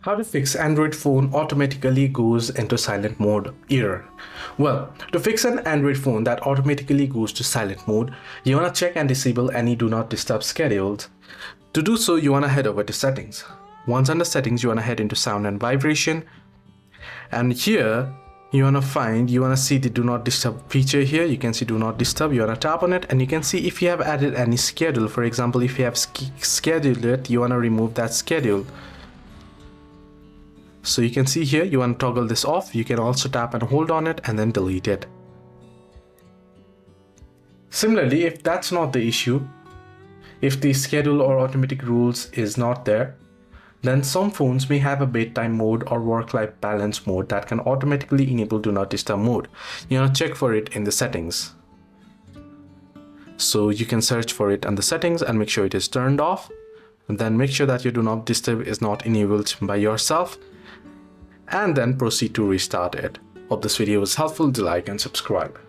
How to fix Android phone automatically goes into silent mode error. Well, to fix an Android phone that automatically goes to silent mode, you want to check and disable any do not disturb schedules. To do so, you want to head over to settings. Once under settings, you want to head into sound and vibration. And here, you want to see the do not disturb feature here. You can see do not disturb. You want to tap on it and you can see if you have added any schedule. For example, if you have scheduled it, you want to remove that schedule. So you can see here, you want to toggle this off. You can also tap and hold on it and then delete it. Similarly, if that's not the issue, if the schedule or automatic rules is not there, then some phones may have a bedtime mode or work-life balance mode that can automatically enable do not disturb mode. You want to check for it in the settings. So you can search for it in the settings and make sure it is turned off. And then make sure that your do not disturb is not enabled by yourself. And then proceed to restart it. Hope this video was helpful. Do like and subscribe.